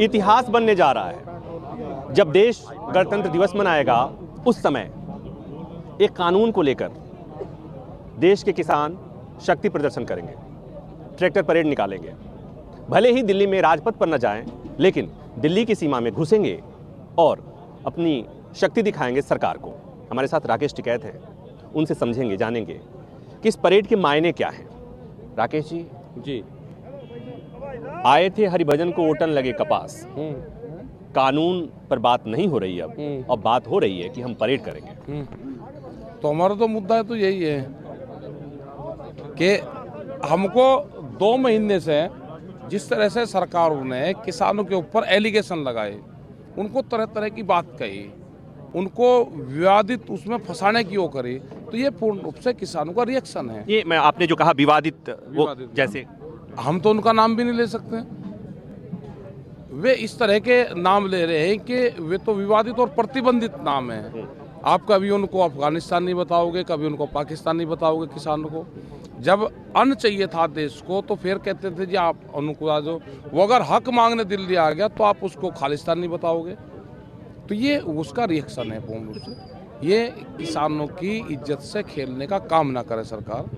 इतिहास बनने जा रहा है। जब देश गणतंत्र दिवस मनाएगा उस समय एक कानून को लेकर देश के किसान शक्ति प्रदर्शन करेंगे, ट्रैक्टर परेड निकालेंगे। भले ही दिल्ली में राजपथ पर न जाएं, लेकिन दिल्ली की सीमा में घुसेंगे और अपनी शक्ति दिखाएंगे सरकार को। हमारे साथ राकेश टिकैत हैं, उनसे समझेंगे, जानेंगे कि इस परेड के मायने क्या हैं। राकेश जी आए थे हरिभजन को ओटन लगे कपास। कानून पर बात नहीं हो रही अब बात हो रही है कि हम परेड करेंगे। तो हमारा तो मुद्दा तो यही है कि हमको 2 महीने से जिस तरह से सरकारों ने किसानों के ऊपर एलिगेशन लगाए, उनको तरह तरह की बात कही, उनको विवादित उसमें फंसाने की वो करी, तो ये पूर्ण रूप से किसानों का रिएक्शन है। ये मैं आपने जो कहा विवादित वो जैसे हम तो उनका नाम भी नहीं ले सकते। वे इस तरह के नाम ले रहे हैं कि वे तो विवादित और प्रतिबंधित नाम है। आप कभी उनको अफगानिस्तान नहीं बताओगे, कभी उनको पाकिस्तान नहीं बताओगे किसानों को। जब अन्न चाहिए था देश को तो फिर कहते थे जी आप उनको आ जाओ, वो अगर हक मांगने दिल्ली आ गया तो आप उसको खालिस्तान नहीं बताओगे। तो ये उसका रिएक्शन है पूर्ण रूप से। ये किसानों की इज्जत से खेलने का काम ना करे सरकार।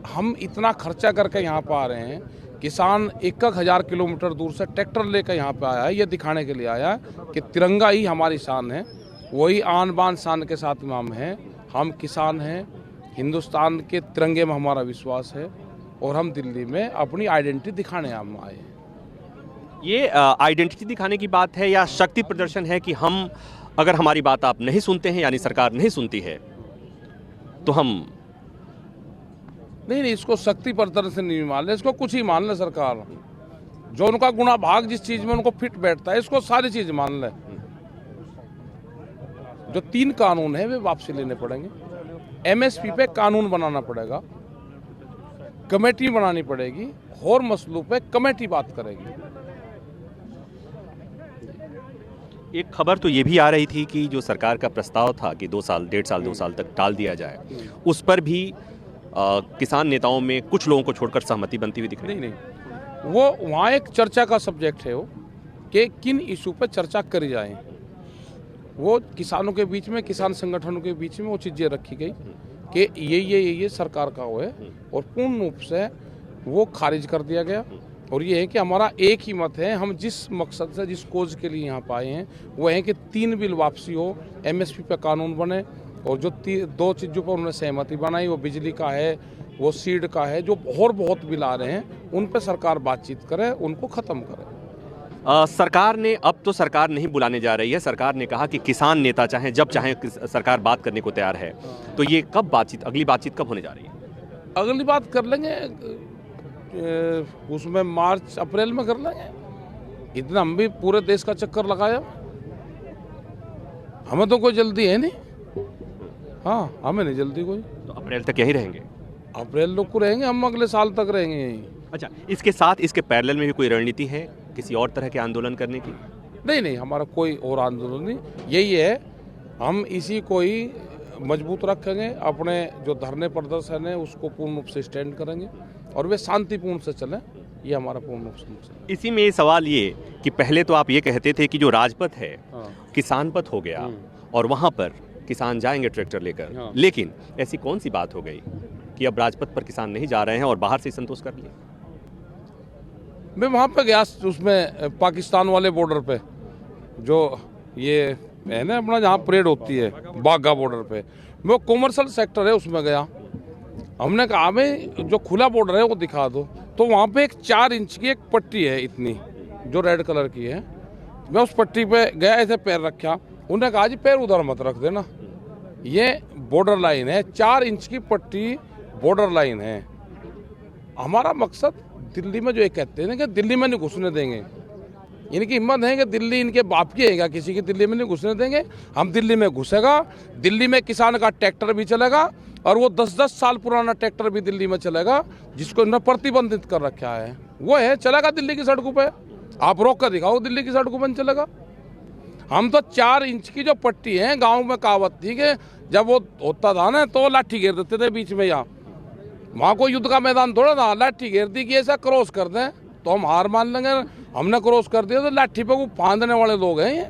हम इतना खर्चा करके यहाँ पर आ रहे हैं, किसान 1,000 किलोमीटर दूर से ट्रैक्टर लेकर यहाँ पे आया है, ये दिखाने के लिए आया है कि तिरंगा ही हमारी शान है, वही आन बान शान के साथ में हम हैं। हम किसान हैं, हिंदुस्तान के तिरंगे में हमारा विश्वास है और हम दिल्ली में अपनी आइडेंटिटी दिखाने हम आए हैं। ये आइडेंटिटी दिखाने की बात है या शक्ति प्रदर्शन है कि हम अगर हमारी बात आप नहीं सुनते हैं, यानी सरकार नहीं सुनती है, तो हम नहीं, इसको शक्ति प्रदर्शन नहीं मान ले, इसको कुछ ही मान ले सरकार। जो उनका गुना भाग जिस चीज में उनको फिट बैठता है, इसको सारी चीज मान ले। जो 3 कानून है वे वापसी लेने पड़ेंगे। एमएसपी पे कानून बनाना पड़ेगा, कमेटी बनानी पड़ेगी, और मसलों पे कमेटी बात करेगी। एक खबर तो ये भी आ रही थी कि जो सरकार का प्रस्ताव था कि 2 साल 1.5 साल तक टाल दिया जाए, उस पर भी किसान नेताओं में कुछ लोगों को छोड़कर सहमति बनती हुई दिख रही है। नहीं, वो वहाँ एक चर्चा का सब्जेक्ट है वो कि किन इशू पर चर्चा करी जाए। वो किसानों के बीच में, किसान संगठनों के बीच में वो चीज़ें रखी गई कि ये सरकार का वो है, और पूर्ण रूप से वो खारिज कर दिया गया। और ये है कि हमारा एक ही मत है, हम जिस मकसद से, जिस कोज के लिए यहाँ पे आए हैं, वो है कि 3 बिल वापसी हो, एमएसपी पे कानून बने, और जो 2 चीज़ों पर उन्होंने सहमति बनाई, वो बिजली का है, वो सीड का है, जो और बहुत बिल आ रहे हैं, उन पर सरकार बातचीत करे, उनको ख़त्म करे। सरकार ने, अब तो सरकार नहीं बुलाने जा रही है, सरकार ने कहा कि किसान नेता चाहें जब चाहें सरकार बात करने को तैयार है। तो ये कब बातचीत, अगली बातचीत कब होने जा रही है? अगली बात कर लेंगे उसमें मार्च अप्रैल में कर लेंगे। इतना हम भी पूरे देश का चक्कर लगाया, हमें तो कोई जल्दी है नहीं। हाँ, हमें नहीं जल्दी कोई। तो अप्रैल तक यही रहेंगे? अप्रैल लोग को रहेंगे, हम अगले साल तक रहेंगे यहीं। अच्छा, इसके साथ इसके पैरेलल में भी कोई रणनीति है किसी और तरह के आंदोलन करने की? नहीं, हमारा कोई और आंदोलन नहीं, यही है, हम इसी को ही मजबूत रखेंगे। अपने जो धरने प्रदर्शन है उसको पूर्ण रूप से स्टैंड करेंगे और वे शांतिपूर्ण से चलें, ये हमारा पूर्ण रूप से। इसी में सवाल ये कि पहले तो आप ये कहते थे कि जो राजपथ है किसान पथ हो गया और वहाँ पर किसान जाएंगे ट्रैक्टर लेकर, लेकिन ऐसी कौन सी बात हो गई कि अब राजपथ पर किसान नहीं जा रहे हैं और बाहर से संतोष कर लिया? मैं वहाँ पे गया, उसमें पाकिस्तान वाले बॉर्डर पे, जो ये है ना अपना जहाँ परेड होती है बाघा बॉर्डर पे, वो कॉमर्शियल सेक्टर है, उसमें गया। हमने कहा हमें जो खुला बॉर्डर है वो दिखा दो। तो वहाँ पे एक 4 इंच की एक पट्टी है इतनी, जो रेड कलर की है। मैं उस पट्टी पे गया, ऐसे पैर रखा, उन्होंने कहा जी पैर उधर मत रख देना, ये बॉर्डर लाइन है, 4 इंच की पट्टी बॉर्डर लाइन है। हमारा मकसद दिल्ली में जो ये कहते हैं ना कि दिल्ली में नहीं घुसने देंगे, इनकी हिम्मत है कि दिल्ली इनके बाप की है, किसी की दिल्ली में नहीं घुसने देंगे। हम दिल्ली में घुसेगा, दिल्ली में किसान का ट्रैक्टर भी चलेगा, और वो 10-10 साल पुराना ट्रैक्टर भी दिल्ली में चलेगा, जिसको इन्होंने प्रतिबंधित कर रखा है, वो है चलेगा दिल्ली की सड़कों पे। आप रोक कर दिखाओ, दिल्ली की सड़कों पर चलेगा। हम तो 4 इंच की जो पट्टी है, गाँव में कहावत थी कि जब वो होता था ना तो लाठी घेर देते थे बीच में, यहाँ वहाँ कोई युद्ध का मैदान थोड़ा था, लाठी घेर दी कि ऐसा क्रॉस कर दें, तो हम हार मान लेंगे। हमने क्रॉस कर दिया तो लाठी पे वो फांदने वाले लोग हैं ये।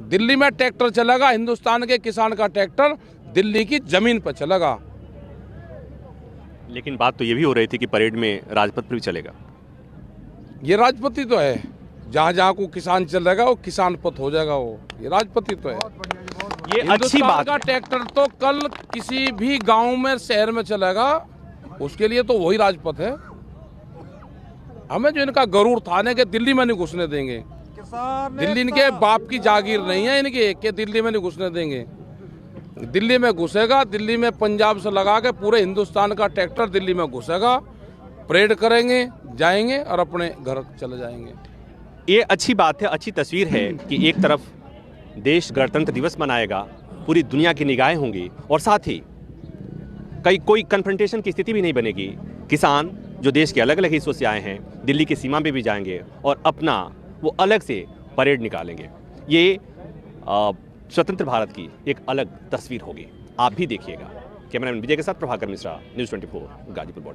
दिल्ली में ट्रैक्टर चलेगा, हिंदुस्तान के किसान का ट्रैक्टर दिल्ली की जमीन पर चलेगा। लेकिन बात तो ये भी हो रही थी कि परेड में राजपथ पर भी चलेगा। ये राजपथी तो है, जहाँ जहाँ को किसान चलेगा वो किसान पथ हो जाएगा, वो ये राजपथी तो है। ये अच्छी हिंदुस्तान बात का है। ट्रैक्टर तो कल किसी भी गांव में शहर में चलेगा, उसके लिए तो वही राजपथ है। हमें जो इनका गरूर था ना कि दिल्ली में नहीं घुसने देंगे, दिल्ली इनके बाप की जागीर नहीं है इनके कि दिल्ली में नहीं घुसने देंगे। दिल्ली में घुसेगा, दिल्ली में पंजाब से लगा के पूरे हिंदुस्तान का ट्रैक्टर दिल्ली में घुसेगा, परेड करेंगे, जाएंगे और अपने घर चले जाएंगे। ये अच्छी बात है, अच्छी तस्वीर है कि एक तरफ देश गणतंत्र दिवस मनाएगा, पूरी दुनिया की निगाहें होंगी और साथ ही कोई कन्फ्रंटेशन की स्थिति भी नहीं बनेगी। किसान जो देश के अलग अलग हिस्सों से आए हैं दिल्ली की सीमा पे भी जाएंगे और अपना वो अलग से परेड निकालेंगे। ये स्वतंत्र भारत की एक अलग तस्वीर होगी, आप भी देखिएगा। कैमरामैन विजय के साथ प्रभाकर मिश्रा, न्यूज़ 24 गाजीपुर।